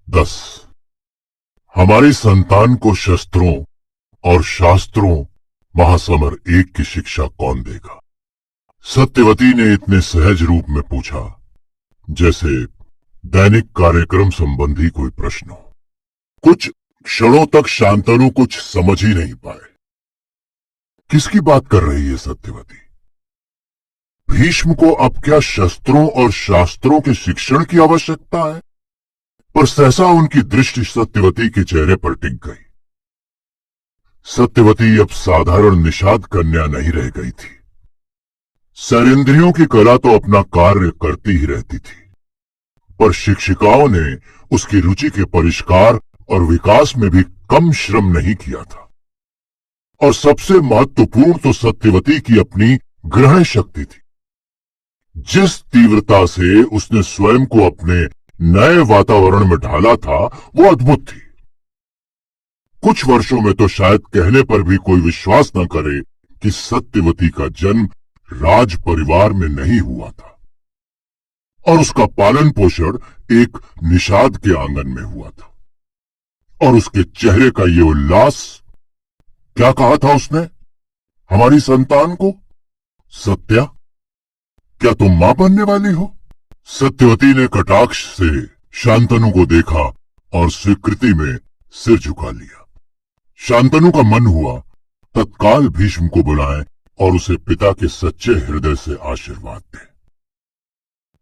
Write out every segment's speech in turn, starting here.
10। हमारी संतान को शस्त्रों और शास्त्रों महासमर एक की शिक्षा कौन देगा? सत्यवती ने इतने सहज रूप में पूछा जैसे दैनिक कार्यक्रम संबंधी कोई प्रश्न हो। कुछ क्षणों तक शांतनु कुछ समझ ही नहीं पाए। किसकी बात कर रही है सत्यवती? भीष्म को अब क्या शस्त्रों और शास्त्रों के शिक्षण की आवश्यकता है? पर सहसा उनकी दृष्टि सत्यवती के चेहरे पर टिक गई। सत्यवती अब साधारण निषाद कन्या नहीं रह गई थी। सर्वेंद्रियों की कला तो अपना कार्य करती ही रहती थी, पर शिक्षिकाओं ने उसकी रुचि के परिष्कार और विकास में भी कम श्रम नहीं किया था। और सबसे महत्वपूर्ण तो सत्यवती की अपनी ग्रहण शक्ति थी। जिस तीव्रता से उसने स्वयं को अपने नए वातावरण में ढाला था वो अद्भुत थी। कुछ वर्षों में तो शायद कहने पर भी कोई विश्वास न करे कि सत्यवती का जन्म राज परिवार में नहीं हुआ था और उसका पालन पोषण एक निषाद के आंगन में हुआ था। और उसके चेहरे का ये उल्लास, क्या कहा था उसने हमारी संतान को? सत्या, क्या तुम मां बनने वाली हो? सत्यवती ने कटाक्ष से शांतनु को देखा और स्वीकृति में सिर झुका लिया। शांतनु का मन हुआ तत्काल भीष्म को बुलाएं और उसे पिता के सच्चे हृदय से आशीर्वाद दें।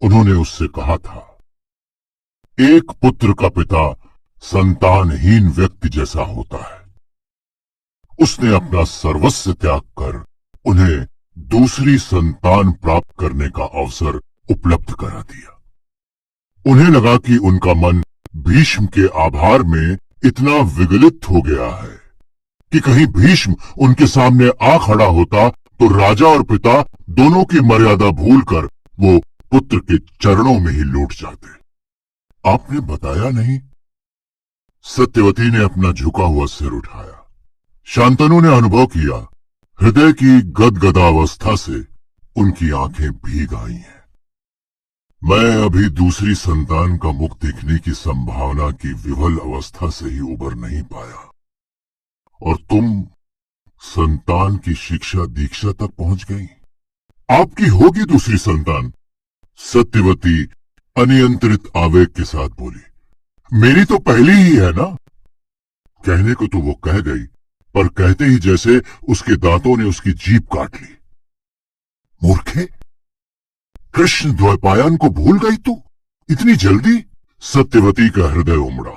उन्होंने उससे कहा था, एक पुत्र का पिता संतानहीन व्यक्ति जैसा होता है। उसने अपना सर्वस्व त्याग कर उन्हें दूसरी संतान प्राप्त करने का अवसर उपलब्ध करा दिया। उन्हें लगा कि उनका मन भीष्म के आभार में इतना विगलित हो गया है कि कहीं भीष्म उनके सामने आ खड़ा होता तो राजा और पिता दोनों की मर्यादा भूलकर वो पुत्र के चरणों में ही लौट जाते। आपने बताया नहीं? सत्यवती ने अपना झुका हुआ सिर उठाया। शांतनु ने अनुभव किया हृदय की गदगदावस्था से उनकी आंखें भीग आई हैं। मैं अभी दूसरी संतान का मुख देखने की संभावना की विवल अवस्था से ही उबर नहीं पाया, और तुम संतान की शिक्षा दीक्षा तक पहुंच गई। आपकी होगी दूसरी संतान। सत्यवती अनियंत्रित आवेग के साथ बोली, मेरी तो पहली ही है ना। कहने को तो वो कह गई, पर कहते ही जैसे उसके दांतों ने उसकी जीभ काट ली। मूर्खे, कृष्ण द्वैपायन को भूल गई तू इतनी जल्दी? सत्यवती का हृदय उमड़ा।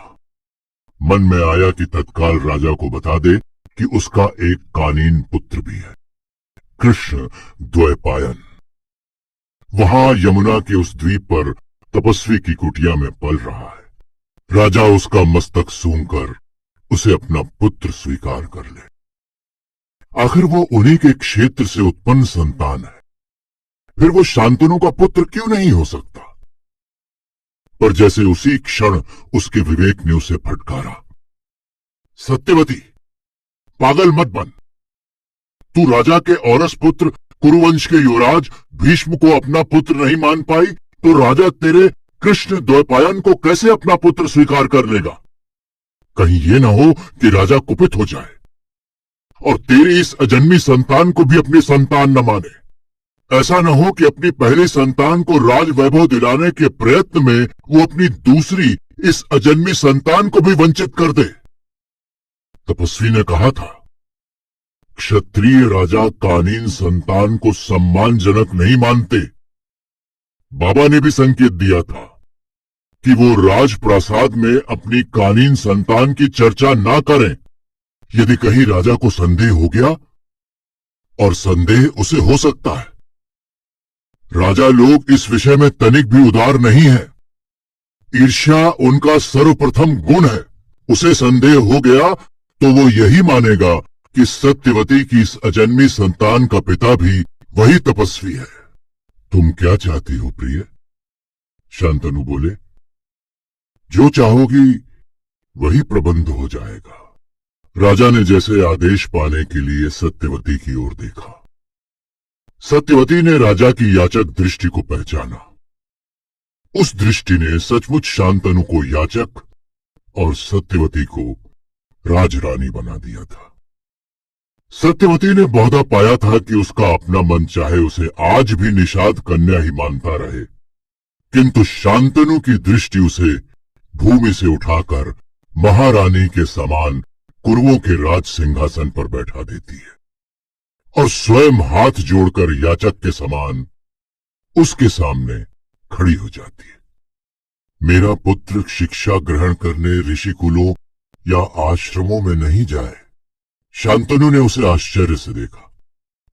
मन में आया कि तत्काल राजा को बता दे कि उसका एक कानीन पुत्र भी है, कृष्ण द्वैपायन। वहां यमुना के उस द्वीप पर तपस्वी की कुटिया में पल रहा है। राजा उसका मस्तक सूंघकर उसे अपना पुत्र स्वीकार कर ले। आखिर वो उन्हीं के क्षेत्र से उत्पन्न संतान है, फिर वो शांतनु का पुत्र क्यों नहीं हो सकता? पर जैसे उसी क्षण उसके विवेक ने उसे फटकारा। सत्यवती, पागल मत बन। तू राजा के औरस पुत्र कुरुवंश के युवराज भीष्म को अपना पुत्र नहीं मान पाई, तो राजा तेरे कृष्ण द्वैपायन को कैसे अपना पुत्र स्वीकार कर लेगा? कहीं ये ना हो कि राजा कुपित हो जाए और तेरी इस अजन्मी संतान को भी अपनी संतान न माने। ऐसा न हो कि अपनी पहली संतान को राज वैभव दिलाने के प्रयत्न में वो अपनी दूसरी इस अजन्मी संतान को भी वंचित कर दे। तपस्वी ने कहा था, क्षत्रिय राजा कानीन संतान को सम्मानजनक नहीं मानते। बाबा ने भी संकेत दिया था कि वो राजप्रासाद में अपनी कानीन संतान की चर्चा ना करें। यदि कहीं राजा को संदेह हो गया, और संदेह उसे हो सकता है, राजा लोग इस विषय में तनिक भी उदार नहीं है। ईर्ष्या उनका सर्वप्रथम गुण है। उसे संदेह हो गया तो वो यही मानेगा कि सत्यवती की इस अजन्मी संतान का पिता भी वही तपस्वी है। तुम क्या चाहती हो प्रिय? शांतनु बोले, जो चाहोगी वही प्रबंध हो जाएगा। राजा ने जैसे आदेश पाने के लिए सत्यवती की ओर देखा। सत्यवती ने राजा की याचक दृष्टि को पहचाना। उस दृष्टि ने सचमुच शांतनु को याचक और सत्यवती को राजरानी बना दिया था। सत्यवती ने बहुधा पाया था कि उसका अपना मन चाहे उसे आज भी निषाद कन्या ही मानता रहे, किंतु शांतनु की दृष्टि उसे भूमि से उठाकर महारानी के समान कुरुओं के राज सिंहासन पर बैठा देती है और स्वयं हाथ जोड़कर याचक के समान उसके सामने खड़ी हो जाती है। मेरा पुत्र शिक्षा ग्रहण करने ऋषिकुलों या आश्रमों में नहीं जाए। शांतनु ने उसे आश्चर्य से देखा।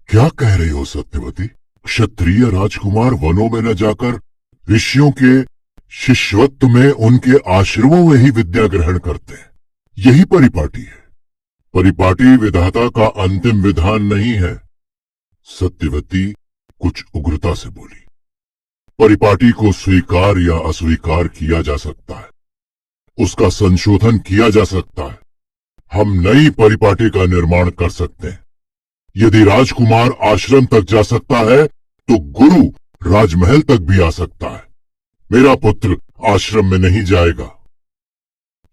क्या कह रही हो सत्यवती? क्षत्रिय राजकुमार वनों में न जाकर ऋषियों के शिष्यत्व में उनके आश्रमों में ही विद्या ग्रहण करते हैं, यही परिपाटी है। परिपाटी विधाता का अंतिम विधान नहीं है। सत्यवती कुछ उग्रता से बोली। परिपाटी को स्वीकार या अस्वीकार किया जा सकता है, उसका संशोधन किया जा सकता है। हम नई परिपाटी का निर्माण कर सकते हैं। यदि राजकुमार आश्रम तक जा सकता है तो गुरु राजमहल तक भी आ सकता है। मेरा पुत्र आश्रम में नहीं जाएगा।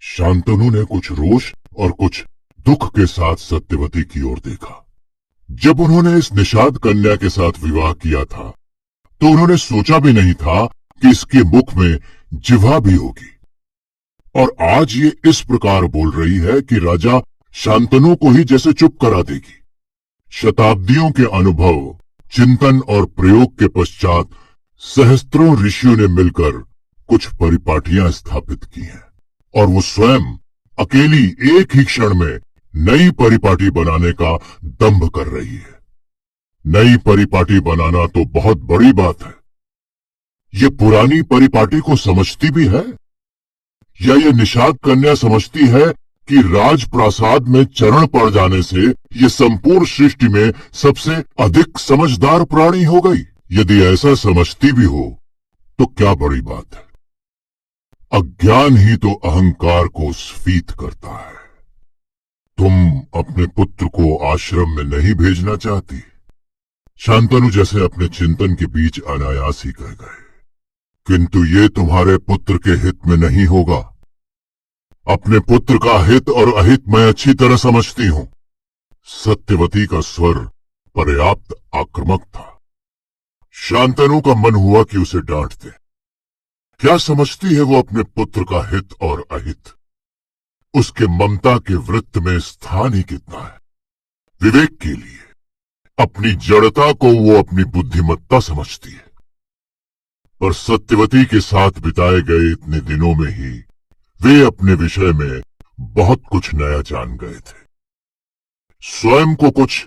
शांतनु ने कुछ रोष और कुछ दुख के साथ सत्यवती की ओर देखा। जब उन्होंने इस निषाद कन्या के साथ विवाह किया था तो उन्होंने सोचा भी नहीं था कि इसके मुख में जिह्वा भी होगी, और आज ये इस प्रकार बोल रही है कि राजा शांतनु को ही जैसे चुप करा देगी। शताब्दियों के अनुभव, चिंतन और प्रयोग के पश्चात सहस्त्रों ऋषियों ने मिलकर कुछ परिपाटियां स्थापित की हैं, और वो स्वयं अकेली एक ही क्षण में नई परिपाटी बनाने का दंभ कर रही है। नई परिपाटी बनाना तो बहुत बड़ी बात है। ये पुरानी परिपाटी को समझती भी है, या ये निषाद कन्या समझती है कि राजप्रासाद में चरण पड़ जाने से ये संपूर्ण सृष्टि में सबसे अधिक समझदार प्राणी हो गई? यदि ऐसा समझती भी हो तो क्या बड़ी बात है। अज्ञान ही तो अहंकार को स्फीत करता है। तुम अपने पुत्र को आश्रम में नहीं भेजना चाहती? शांतनु जैसे अपने चिंतन के बीच अनायास ही कह गए, किंतु ये तुम्हारे पुत्र के हित में नहीं होगा। अपने पुत्र का हित और अहित मैं अच्छी तरह समझती हूं। सत्यवती का स्वर पर्याप्त आक्रामक था। शांतनु का मन हुआ कि उसे डांट दे। क्या समझती है वो अपने पुत्र का हित और अहित? उसके ममता के वृत्त में स्थान ही कितना है। विवेक के लिए अपनी जड़ता को वो अपनी बुद्धिमत्ता समझती है। पर सत्यवती के साथ बिताए गए इतने दिनों में ही वे अपने विषय में बहुत कुछ नया जान गए थे, स्वयं को कुछ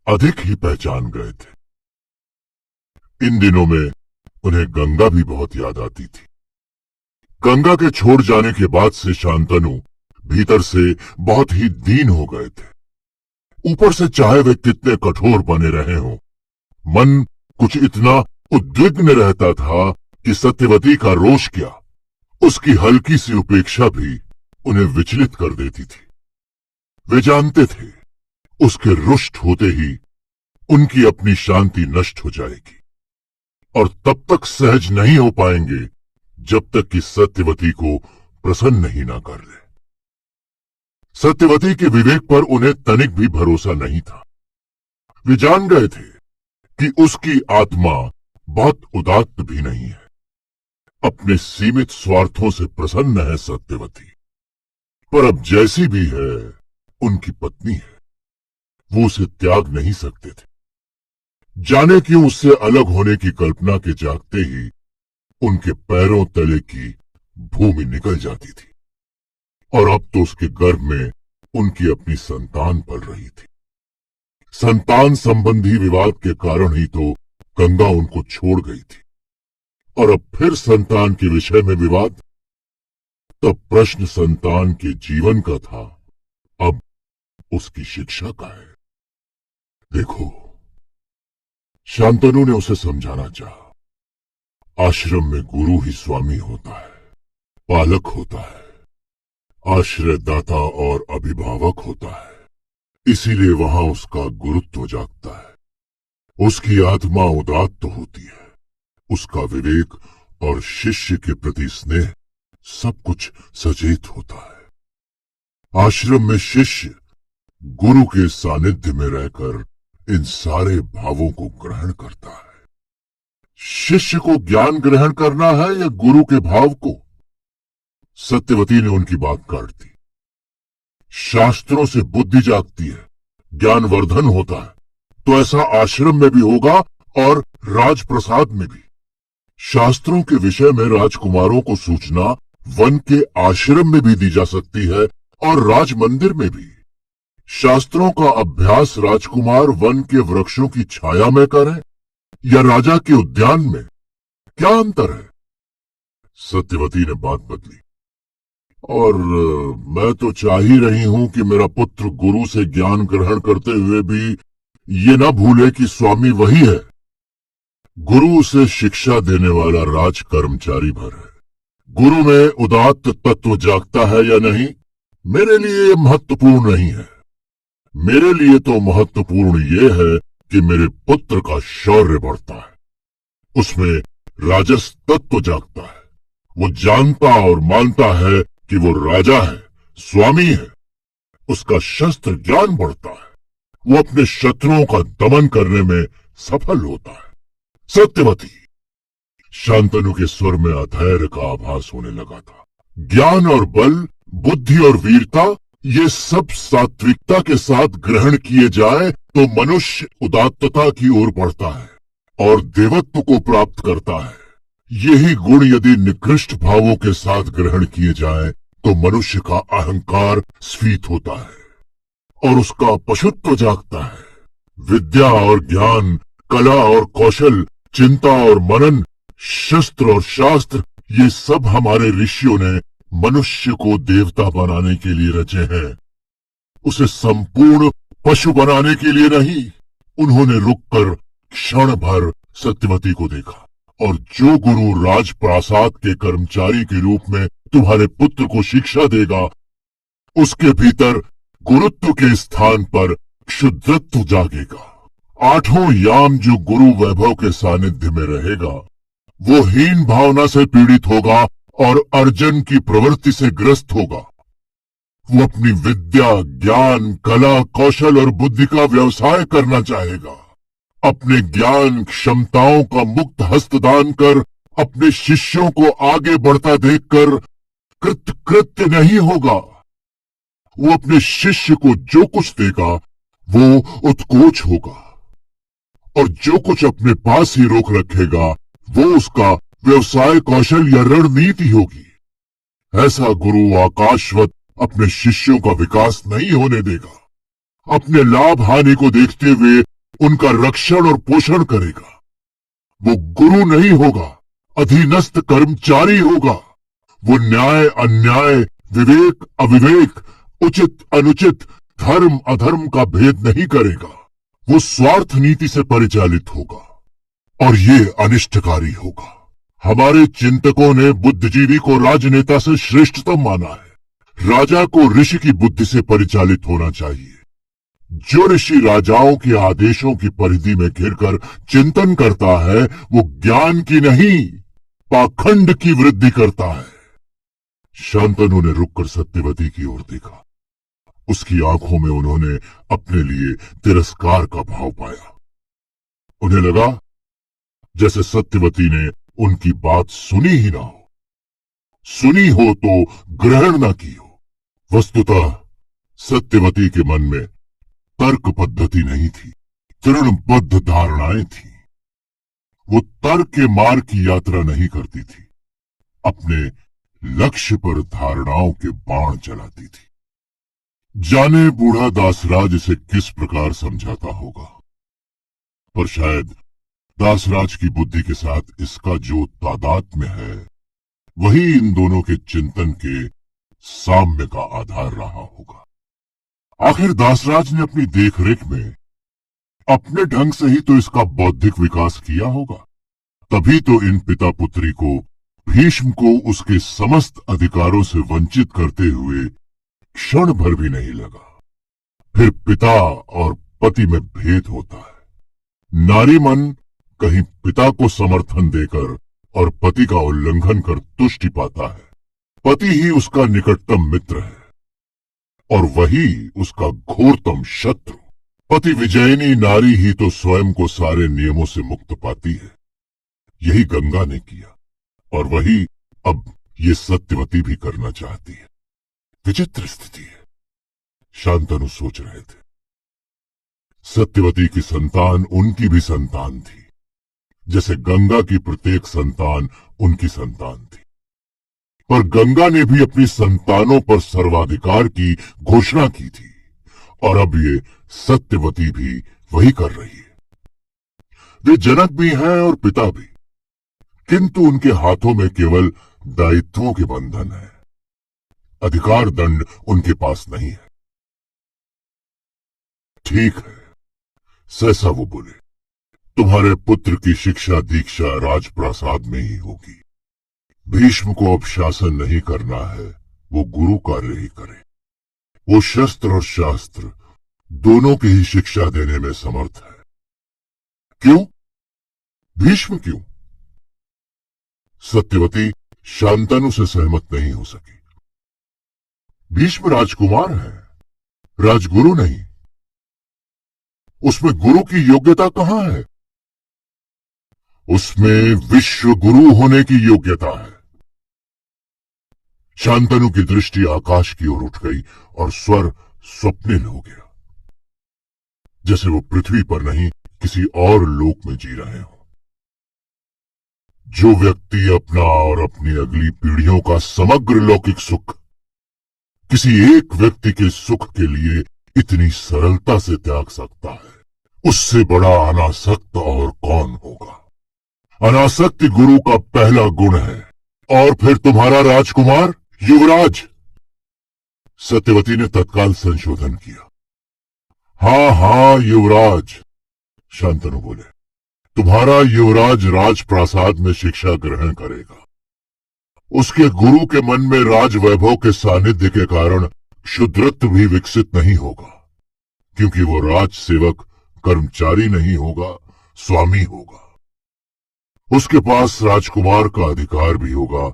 अधिक ही पहचान गए थे। इन दिनों में उन्हें गंगा भी बहुत याद आती थी। गंगा के छोड़ जाने के बाद से शांतनु भीतर से बहुत ही दीन हो गए थे। ऊपर से चाहे वे कितने कठोर बने रहे हों, मन कुछ इतना उद्विग्न रहता था कि सत्यवती का रोष क्या, उसकी हल्की सी उपेक्षा भी उन्हें विचलित कर देती थी। वे जानते थे उसके रुष्ट होते ही उनकी अपनी शांति नष्ट हो जाएगी, और तब तक सहज नहीं हो पाएंगे जब तक कि सत्यवती को प्रसन्न ही ना कर ले। सत्यवती के विवेक पर उन्हें तनिक भी भरोसा नहीं था। वे जान गए थे कि उसकी आत्मा बहुत उदात्त भी नहीं है। अपने सीमित स्वार्थों से प्रसन्न है सत्यवती, पर अब जैसी भी है उनकी पत्नी है, वो उसे त्याग नहीं सकते थे। जाने क्यों उससे अलग होने की कल्पना के जागते ही उनके पैरों तले की भूमि निकल जाती थी, और अब तो उसके गर्भ में उनकी अपनी संतान पल रही थी। संतान संबंधी विवाद के कारण ही तो गंगा उनको छोड़ गई थी, और अब फिर संतान के विषय में विवाद। तब प्रश्न संतान के जीवन का था, अब उसकी शिक्षा का है। देखो, शांतनु ने उसे समझाना चाहा। आश्रम में गुरु ही स्वामी होता है, पालक होता है, आश्रयदाता और अभिभावक होता है। इसीलिए वहां उसका गुरुत्व जागता है। उसकी आत्मा उदात्त होती है। उसका विवेक और शिष्य के प्रति स्नेह सब कुछ सचेत होता है। आश्रम में शिष्य गुरु के सानिध्य में रहकर इन सारे भावों को ग्रहण करता है। शिष्य को ज्ञान ग्रहण करना है या गुरु के भाव को? सत्यवती ने उनकी बात काट दी। शास्त्रों से बुद्धि जागती है, ज्ञानवर्धन होता है, तो ऐसा आश्रम में भी होगा और राजप्रसाद में भी। शास्त्रों के विषय में राजकुमारों को सूचना वन के आश्रम में भी दी जा सकती है और राज मंदिर में भी। शास्त्रों का अभ्यास राजकुमार वन के वृक्षों की छाया में करें या राजा के उद्यान में, क्या अंतर है? सत्यवती ने बात बदली। और मैं तो चाह ही रही हूं कि मेरा पुत्र गुरु से ज्ञान ग्रहण करते हुए भी ये न भूले कि स्वामी वही है। गुरु उसे शिक्षा देने वाला राज कर्मचारी भर है। गुरु में उदात्त तत्व जागता है या नहीं, मेरे लिए ये महत्वपूर्ण नहीं है। मेरे लिए तो महत्वपूर्ण ये है कि मेरे पुत्र का शौर्य बढ़ता है, उसमें राजस तत्व जागता है। वो जानता और मानता है कि वो राजा है, स्वामी है। उसका शस्त्र ज्ञान बढ़ता है, वो अपने शत्रुओं का दमन करने में सफल होता है। सत्यवती, शांतनु के स्वर में अधैर्य का आभास होने लगा था। ज्ञान और बल, बुद्धि और वीरता, ये सब सात्विकता के साथ ग्रहण किए जाए तो मनुष्य उदात्तता की ओर बढ़ता है और देवत्व को प्राप्त करता है। यही गुण यदि निकृष्ट भावों के साथ ग्रहण किए जाए तो मनुष्य का अहंकार स्फीत होता है और उसका पशुत्व जागता है। विद्या और ज्ञान, कला और कौशल, चिंता और मनन, शस्त्र और शास्त्र, ये सब हमारे ऋषियों ने मनुष्य को देवता बनाने के लिए रचे हैं, उसे संपूर्ण पशु बनाने के लिए नहीं। उन्होंने रुककर क्षण भर सत्यवती को देखा और जो गुरु राजप्रासाद के कर्मचारी के रूप में तुम्हारे पुत्र को शिक्षा देगा, उसके भीतर गुरुत्व के स्थान पर क्षुद्रत्व जागेगा। आठों याम जो गुरु वैभव के सानिध्य में रहेगा, वो हीन भावना से पीड़ित होगा और अर्जन की प्रवृत्ति से ग्रस्त होगा। वो अपनी विद्या, ज्ञान, कला, कौशल और बुद्धि का व्यवसाय करना चाहेगा। अपने ज्ञान क्षमताओं का मुक्त हस्तदान कर अपने शिष्यों को आगे बढ़ता देखकर कृत्य नहीं होगा। वो अपने शिष्य को जो कुछ देगा वो उत्कोच होगा और जो कुछ अपने पास ही रोक रखेगा वो उसका व्यवसाय कौशल या रणनीति होगी। ऐसा गुरु आकाशवत अपने शिष्यों का विकास नहीं होने देगा। अपने लाभ हानि को देखते हुए उनका रक्षण और पोषण करेगा। वो गुरु नहीं होगा, अधीनस्थ कर्मचारी होगा। वो न्याय अन्याय, विवेक अविवेक, उचित अनुचित, धर्म अधर्म का भेद नहीं करेगा। वो स्वार्थ नीति से परिचालित होगा और ये अनिष्टकारी होगा। हमारे चिंतकों ने बुद्धिजीवी को राजनेता से श्रेष्ठतम माना है। राजा को ऋषि की बुद्धि से परिचालित होना चाहिए। जो ऋषि राजाओं के आदेशों की परिधि में घिरकर चिंतन करता है वो ज्ञान की नहीं, पाखंड की वृद्धि करता है। शांतनु ने रुककर सत्यवती की ओर देखा। उसकी आंखों में उन्होंने अपने लिए तिरस्कार का भाव पाया। उन्हें लगा जैसे सत्यवती ने उनकी बात सुनी ही ना हो, सुनी हो तो ग्रहण ना की हो। वस्तुतः सत्यवती के मन में तर्क पद्धति नहीं थी, तृणबद्ध धारणाएं थी। वो तर्क के मार्ग की यात्रा नहीं करती थी, अपने लक्ष्य पर धारणाओं के बाण चलाती थी। जाने बूढ़ा दासराज इसे किस प्रकार समझाता होगा, पर शायद दासराज की बुद्धि के साथ इसका जो तादात्म्य है वही इन दोनों के चिंतन के साम्य का आधार रहा होगा। आखिर दासराज ने अपनी देखरेख में अपने ढंग से ही तो इसका बौद्धिक विकास किया होगा। तभी तो इन पिता पुत्री को भीष्म को उसके समस्त अधिकारों से वंचित करते हुए क्षण भर भी नहीं लगा। फिर पिता और पति में भेद होता है। नारी मन कहीं पिता को समर्थन देकर और पति का उल्लंघन कर तुष्टि पाता है, पति ही उसका निकटतम मित्र है और वही उसका घोरतम शत्रु। पति विजयिनी नारी ही तो स्वयं को सारे नियमों से मुक्त पाती है। यही गंगा ने किया और वही अब ये सत्यवती भी करना चाहती है। विचित्र स्थिति है, शांतनु सोच रहे थे। सत्यवती की संतान उनकी भी संतान थी, जैसे गंगा की प्रत्येक संतान उनकी संतान थी। पर गंगा ने भी अपनी संतानों पर सर्वाधिकार की घोषणा की थी और अब ये सत्यवती भी वही कर रही है। वे जनक भी हैं और पिता भी, किंतु उनके हाथों में केवल दायित्वों के बंधन है। अधिकार दंड उनके पास नहीं है। ठीक है, सहसा वो बोले, तुम्हारे पुत्र की शिक्षा दीक्षा राजप्रासाद में ही होगी। भीष्म को अब शासन नहीं करना है, वो गुरु कार्य ही करे। वो शस्त्र और शास्त्र दोनों की ही शिक्षा देने में समर्थ है। क्यों? भीष्म क्यों? सत्यवती शांतनु से सहमत नहीं हो सकी। भीष्म राजकुमार है, राजगुरु नहीं। उसमें गुरु की योग्यता कहां है? उसमें विश्व गुरु होने की योग्यता है। शांतनु की दृष्टि आकाश की ओर उठ गई और स्वर स्वप्निल हो गया, जैसे वो पृथ्वी पर नहीं किसी और लोक में जी रहे हो। जो व्यक्ति अपना और अपनी अगली पीढ़ियों का समग्र लौकिक सुख किसी एक व्यक्ति के सुख के लिए इतनी सरलता से त्याग सकता है, उससे बड़ा अनासक्त और कौन होगा। अनासक्ति गुरु का पहला गुण है। और फिर तुम्हारा राजकुमार युवराज। सत्यवती ने तत्काल संशोधन किया। हाँ युवराज, शांतनु बोले, तुम्हारा युवराज राजप्रासाद में शिक्षा ग्रहण करेगा। उसके गुरु के मन में राज वैभव के सानिध्य के कारण क्षुद्रत्व भी विकसित नहीं होगा, क्योंकि वो राज सेवक कर्मचारी नहीं होगा, स्वामी होगा। उसके पास राजकुमार का अधिकार भी होगा,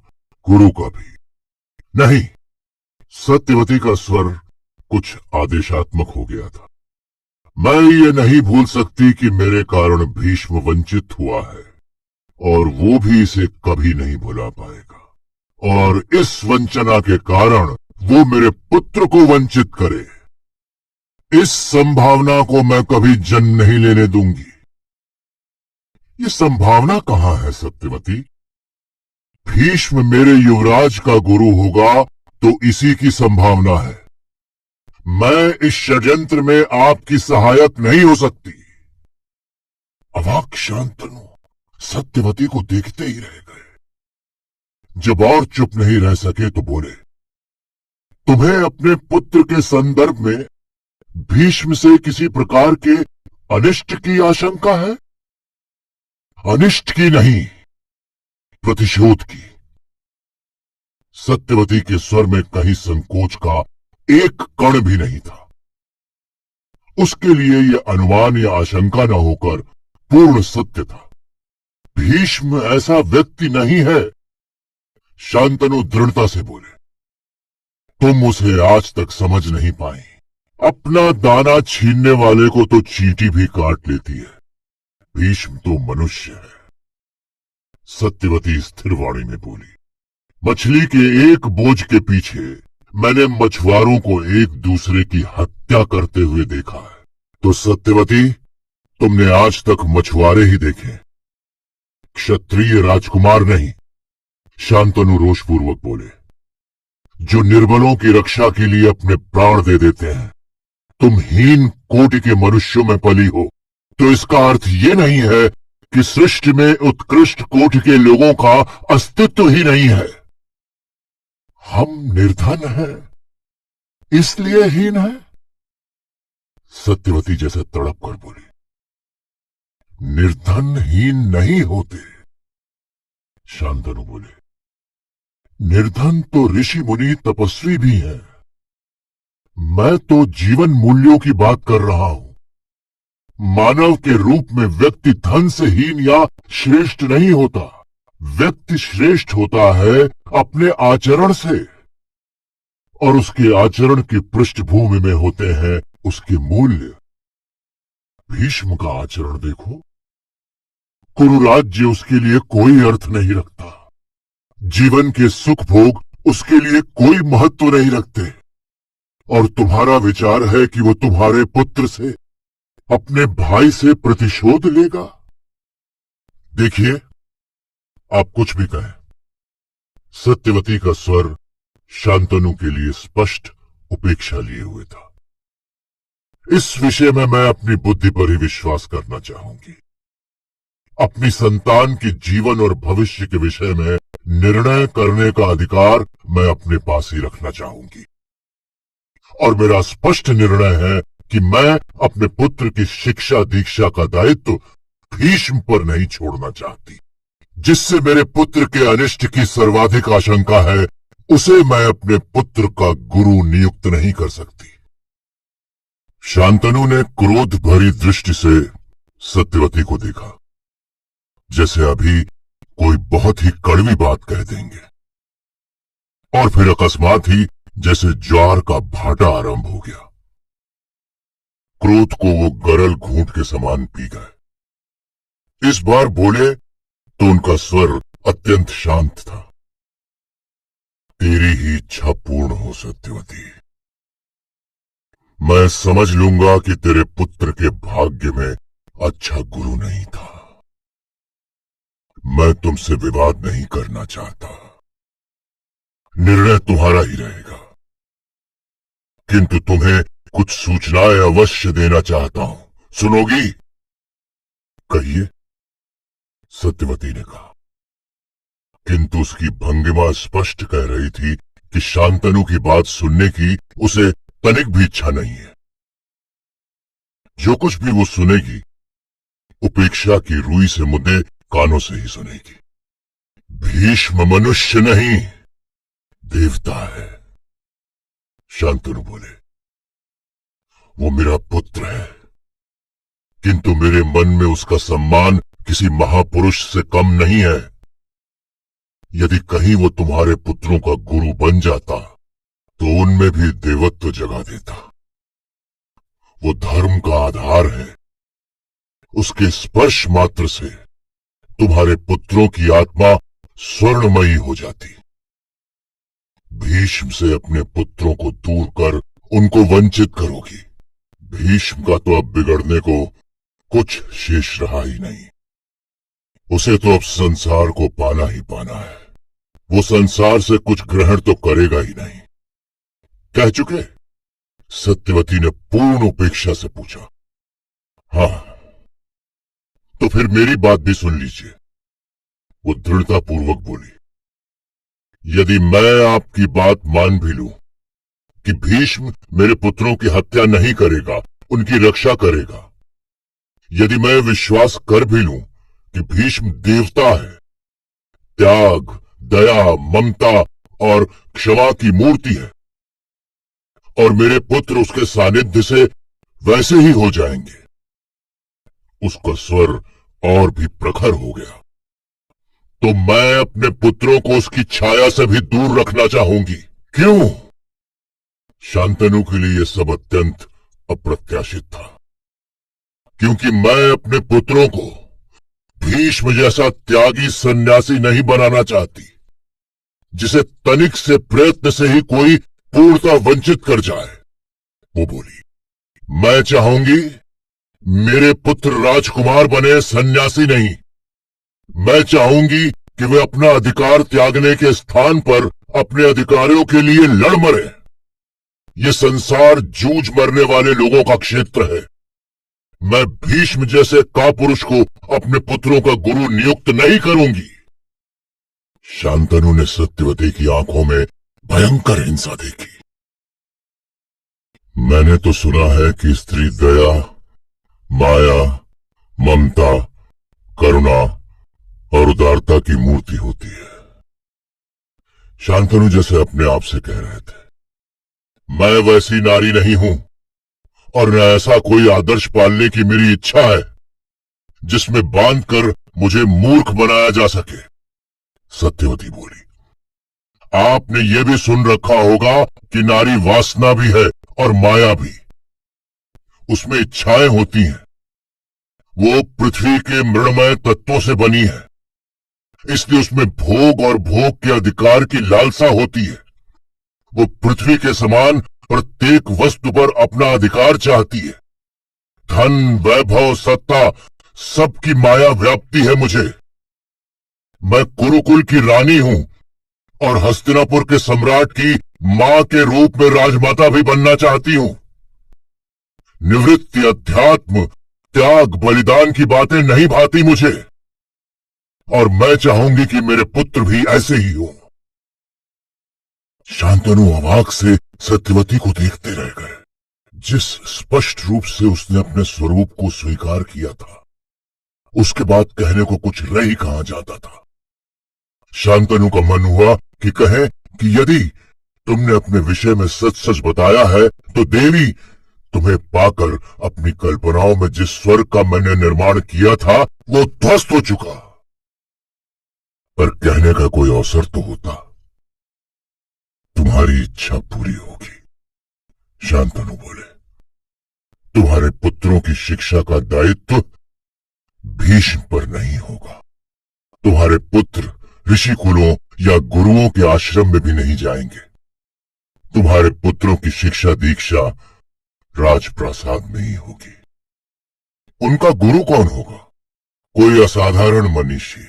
गुरु का भी नहीं। सत्यवती का स्वर कुछ आदेशात्मक हो गया था। मैं ये नहीं भूल सकती कि मेरे कारण भीष्म वंचित हुआ है और वो भी इसे कभी नहीं भुला पाएगा, और इस वंचना के कारण वो मेरे पुत्र को वंचित करे, इस संभावना को मैं कभी जन्म नहीं लेने दूंगी। ये संभावना कहां है सत्यवती? भीष्म मेरे युवराज का गुरु होगा तो इसी की संभावना है। मैं इस षड्यंत्र में आपकी सहायक नहीं हो सकती। अवाक शांतनु सत्यवती को देखते ही रह गए। जब और चुप नहीं रह सके तो बोले, तुम्हें अपने पुत्र के संदर्भ में भीष्म से किसी प्रकार के अनिष्ट की आशंका है? अनिष्ट की नहीं, प्रतिशोध की। सत्यवती के स्वर में कहीं संकोच का एक कण भी नहीं था। उसके लिए यह अनुमान या आशंका न होकर पूर्ण सत्य था। भीष्म ऐसा व्यक्ति नहीं है। शांतनु दृढ़ता से बोले, तुम उसे आज तक समझ नहीं पाई। अपना दाना छीनने वाले को तो चींटी भी काट लेती है, भीष्म तो मनुष्य है। सत्यवती स्थिर वाणी में बोली, मछली के एक बोझ के पीछे मैंने मछुआरों को एक दूसरे की हत्या करते हुए देखा है। तो सत्यवती, तुमने आज तक मछुआरे ही देखे, क्षत्रिय राजकुमार नहीं। शांतनु रोषपूर्वक बोले, जो निर्बलों की रक्षा के लिए अपने प्राण दे देते हैं। तुम हीन कोटि के मनुष्यों में पली हो, तो इसका अर्थ ये नहीं है कि सृष्टि में उत्कृष्ट कोटि के लोगों का अस्तित्व ही नहीं है। हम निर्धन हैं, इसलिए हीन है। सत्यवती जैसे तड़प कर बोली, निर्धन हीन नहीं होते। शांतनु बोले, निर्धन तो ऋषि मुनि तपस्वी भी हैं। मैं तो जीवन मूल्यों की बात कर रहा हूं। मानव के रूप में व्यक्ति धन से हीन या श्रेष्ठ नहीं होता। व्यक्ति श्रेष्ठ होता है अपने आचरण से, और उसके आचरण की पृष्ठभूमि में होते हैं उसके मूल्य। भीष्म का आचरण देखो, कुरुराज्य उसके लिए कोई अर्थ नहीं रखता, जीवन के सुख भोग उसके लिए कोई महत्व नहीं रखते, और तुम्हारा विचार है कि वो तुम्हारे पुत्र से, अपने भाई से प्रतिशोध लेगा। देखिए, आप कुछ भी कहें, सत्यवती का स्वर शांतनु के लिए स्पष्ट उपेक्षा लिए हुए था। इस विषय में मैं अपनी बुद्धि पर ही विश्वास करना चाहूंगी। अपनी संतान के जीवन और भविष्य के विषय में निर्णय करने का अधिकार मैं अपने पास ही रखना चाहूंगी, और मेरा स्पष्ट निर्णय है कि मैं अपने पुत्र की शिक्षा दीक्षा का दायित्व भीष्म पर नहीं छोड़ना चाहती। जिससे मेरे पुत्र के अनिष्ट की सर्वाधिक आशंका है, उसे मैं अपने पुत्र का गुरु नियुक्त नहीं कर सकती। शांतनु ने क्रोध भरी दृष्टि से सत्यवती को देखा, जैसे अभी कोई बहुत ही कड़वी बात कह देंगे, और फिर अकस्मात ही जैसे ज्वार का भाटा आरंभ हो गया। क्रोध को वो गरल घूंट के समान पी गए। इस बार बोले तो उनका स्वर अत्यंत शांत था। तेरी ही इच्छा पूर्ण हो सत्यवती। मैं समझ लूंगा कि तेरे पुत्र के भाग्य में अच्छा गुरु नहीं था। मैं तुमसे विवाद नहीं करना चाहता, निर्णय तुम्हारा ही रहेगा, किंतु तुम्हें कुछ सूचनाएं अवश्य देना चाहता हूं। सुनोगी? कहिए, सत्यवती ने कहा, किंतु उसकी भंगिमा स्पष्ट कह रही थी कि शांतनु की बात सुनने की उसे तनिक भी इच्छा नहीं है। जो कुछ भी वो सुनेगी, उपेक्षा की रुई से मुद्दे कानों से ही सुनेगी। भीष्म मनुष्य नहीं, देवता है। शांतनु बोले, वो मेरा पुत्र है, किंतु मेरे मन में उसका सम्मान किसी महापुरुष से कम नहीं है। यदि कहीं वो तुम्हारे पुत्रों का गुरु बन जाता तो उनमें भी देवत्व जगा देता। वो धर्म का आधार है, उसके स्पर्श मात्र से तुम्हारे पुत्रों की आत्मा स्वर्णमयी हो जाती। भीष्म से अपने पुत्रों को दूर कर उनको वंचित करोगी। भीष्म का तो अब बिगड़ने को कुछ शेष रहा ही नहीं। उसे तो अब संसार को पाना ही पाना है। वो संसार से कुछ ग्रहण तो करेगा ही नहीं। कह चुके? सत्यवती ने पूर्ण उपेक्षा से पूछा। हाँ, तो फिर मेरी बात भी सुन लीजिए, वो दृढ़तापूर्वक बोली। यदि मैं आपकी बात मान भी लूं कि भीष्म मेरे पुत्रों की हत्या नहीं करेगा, उनकी रक्षा करेगा, यदि मैं विश्वास कर भी लूं कि भीष्म देवता है, त्याग, दया, ममता और क्षमा की मूर्ति है, और मेरे पुत्र उसके सानिध्य से वैसे ही हो जाएंगे। उसका स्वर और भी प्रखर हो गया। तो मैं अपने पुत्रों को उसकी छाया से भी दूर रखना चाहूंगी। क्यों? शांतनु के लिए यह सब अत्यंत अप्रत्याशित था, क्योंकि मैं अपने पुत्रों को भीष्म जैसा त्यागी सन्यासी नहीं बनाना चाहती, जिसे तनिक से प्रयत्न से ही कोई पूर्णता वंचित कर जाए। वो बोली, मैं चाहूंगी मेरे पुत्र राजकुमार बने, सन्यासी नहीं। मैं चाहूंगी कि वे अपना अधिकार त्यागने के स्थान पर अपने अधिकारों के लिए लड़ मरे। ये संसार जूझ मरने वाले लोगों का क्षेत्र है। मैं भीष्म जैसे कापुरुष को अपने पुत्रों का गुरु नियुक्त नहीं करूंगी। शांतनु ने सत्यवती की आंखों में भयंकर हिंसा देखी। मैंने तो सुना है कि स्त्री दया, माया, ममता, करुणा और उदारता की मूर्ति होती है। शांतनु जैसे अपने आप से कह रहे थे, मैं वैसी नारी नहीं हूं, और न ऐसा कोई आदर्श पालने की मेरी इच्छा है जिसमें बांधकर मुझे मूर्ख बनाया जा सके। सत्यवती बोली, आपने ये भी सुन रखा होगा कि नारी वासना भी है और माया भी। उसमें इच्छाएं होती हैं। वो पृथ्वी के मृणमय तत्वों से बनी है, इसलिए उसमें भोग और भोग के अधिकार की लालसा होती है। वो पृथ्वी के समान प्रत्येक वस्तु पर अपना अधिकार चाहती है। धन, वैभव, सत्ता, सबकी माया व्याप्ति है मुझे। मैं कुरुकुल की रानी हूं और हस्तिनापुर के सम्राट की मां के रूप में राजमाता भी बनना चाहती हूं। निवृत्ति, अध्यात्म, त्याग, बलिदान की बातें नहीं भाती मुझे, और मैं चाहूंगी कि मेरे पुत्र भी ऐसे ही हों। शांतनु अवाक से सत्यवती को देखते रह गए। जिस स्पष्ट रूप से उसने अपने स्वरूप को स्वीकार किया था, उसके बाद कहने को कुछ रह ही कहां जाता था। शांतनु का मन हुआ कि कहे कि यदि तुमने अपने विषय में सच सच बताया है तो देवी, तुम्हें पाकर अपनी कल्पनाओं में जिस स्वर्ग का मैंने निर्माण किया था वो ध्वस्त हो चुका। पर कहने का कोई अवसर तो होता। तुम्हारी इच्छा पूरी होगी, शांतनु बोले। तुम्हारे पुत्रों की शिक्षा का दायित्व भीष्म पर नहीं होगा। तुम्हारे पुत्र ऋषि कुलों या गुरुओं के आश्रम में भी नहीं जाएंगे। तुम्हारे पुत्रों की शिक्षा दीक्षा राजप्रासाद में ही होगी। उनका गुरु कौन होगा? कोई असाधारण मनीषी।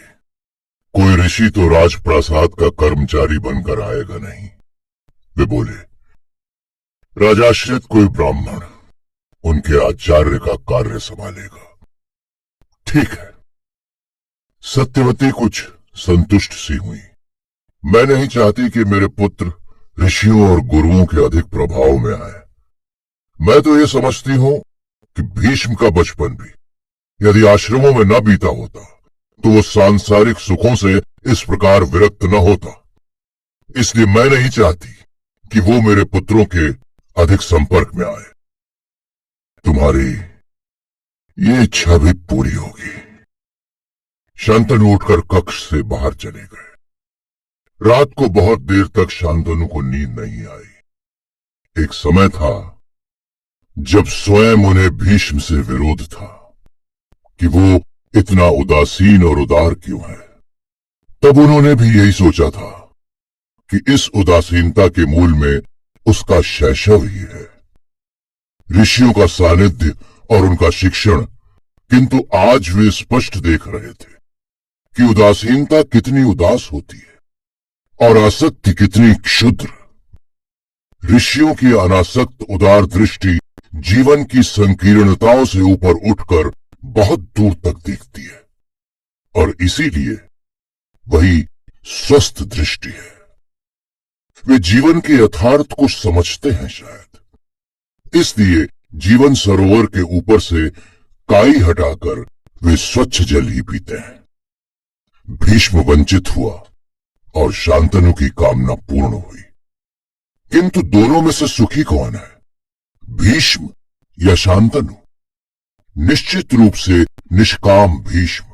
कोई ऋषि तो राजप्रासाद का कर्मचारी बनकर आएगा नहीं। वे बोले, राजाश्रित कोई ब्राह्मण उनके आचार्य का कार्य संभालेगा। ठीक है। सत्यवती कुछ संतुष्ट सी हुई। मैं नहीं चाहती कि मेरे पुत्र ऋषियों और गुरुओं के अधिक प्रभाव में आए। मैं तो ये समझती हूं कि भीष्म का बचपन भी यदि आश्रमों में न बीता होता तो वो सांसारिक सुखों से इस प्रकार विरक्त न होता। इसलिए मैं नहीं चाहती कि वो मेरे पुत्रों के अधिक संपर्क में आए। तुम्हारी ये इच्छा भी पूरी होगी। शांतनु उठकर कक्ष से बाहर चले गए। रात को बहुत देर तक शांतनु को नींद नहीं आई। एक समय था जब स्वयं उन्हें भीष्म से विरोध था कि वो इतना उदासीन और उदार क्यों है। तब उन्होंने भी यही सोचा था कि इस उदासीनता के मूल में उसका शैशव ही है, ऋषियों का सानिध्य और उनका शिक्षण। किंतु आज वे स्पष्ट देख रहे थे कि उदासीनता कितनी उदास होती है और आसक्ति कितनी क्षुद्र। ऋषियों की अनासक्त उदार दृष्टि जीवन की संकीर्णताओं से ऊपर उठकर बहुत दूर तक देखती है, और इसीलिए वही स्वस्थ दृष्टि है। वे जीवन के यथार्थ को समझते हैं शायद, इसलिए जीवन सरोवर के ऊपर से काई हटाकर वे स्वच्छ जल ही पीते हैं। भीष्म वंचित हुआ और शांतनु की कामना पूर्ण हुई। किंतु दोनों में से सुखी कौन है, भीष्म या शांतनु? निश्चित रूप से निष्काम भीष्म।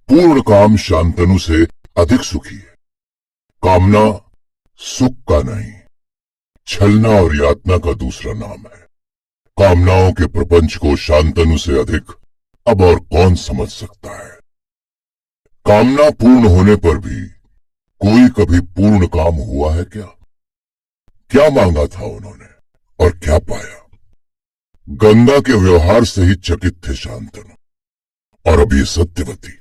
पूर्ण काम शांतनु से अधिक सुखी है। कामना सुख का नहीं, छलना और यातना का दूसरा नाम है। कामनाओं के प्रपंच को शांतनु से अधिक अब और कौन समझ सकता है। कामना पूर्ण होने पर भी कोई कभी पूर्ण काम हुआ है क्या? क्या मांगा था उन्होंने और क्या पाया? गंगा के व्यवहार से ही चकित थे शांतनु, और अब ये सत्यवती।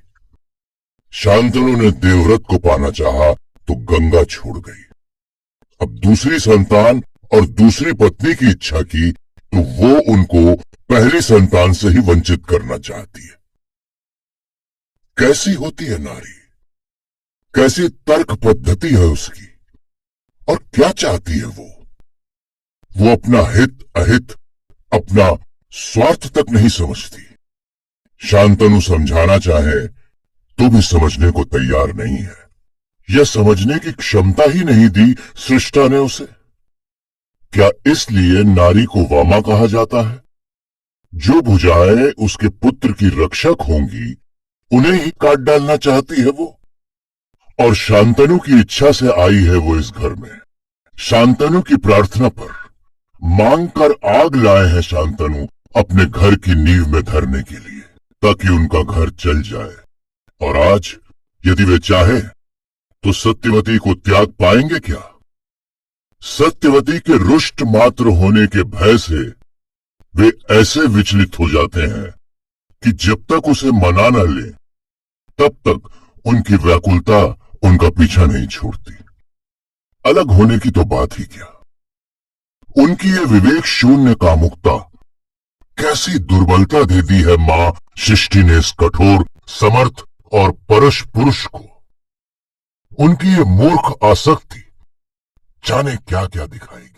शांतनु ने देवव्रत को पाना चाहा तो गंगा छोड़ गई। अब दूसरी संतान और दूसरी पत्नी की इच्छा की तो वो उनको पहली संतान से ही वंचित करना चाहती है। कैसी होती है नारी, कैसी तर्क पद्धति है उसकी, और क्या चाहती है वो अपना हित अहित, अपना स्वार्थ तक नहीं समझती। शांतनु समझाना चाहे तो भी समझने को तैयार नहीं है। यह समझने की क्षमता ही नहीं दी सृष्टा ने उसे। क्या इसलिए नारी को वामा कहा जाता है? जो भुजाएं उसके पुत्र की रक्षक होंगी उन्हें ही काट डालना चाहती है वो। और शांतनु की इच्छा से आई है वो इस घर में। शांतनु की प्रार्थना पर मांग कर आग लाए हैं शांतनु अपने घर की नींव में धरने के लिए, ताकि उनका घर चल जाए। और आज यदि वे चाहे तो सत्यवती को त्याग पाएंगे क्या? सत्यवती के रुष्ट मात्र होने के भय से वे ऐसे विचलित हो जाते हैं कि जब तक उसे मना न ले तब तक उनकी व्याकुलता उनका पीछा नहीं छोड़ती। अलग होने की तो बात ही क्या, उनकी ये विवेक शून्य कामुकता कैसी दुर्बलता दे दी है मां सृष्टि ने इस कठोर, समर्थ और परश पुरुष को। उनकी ये मूर्ख आसक्ति जाने क्या क्या दिखाएगी।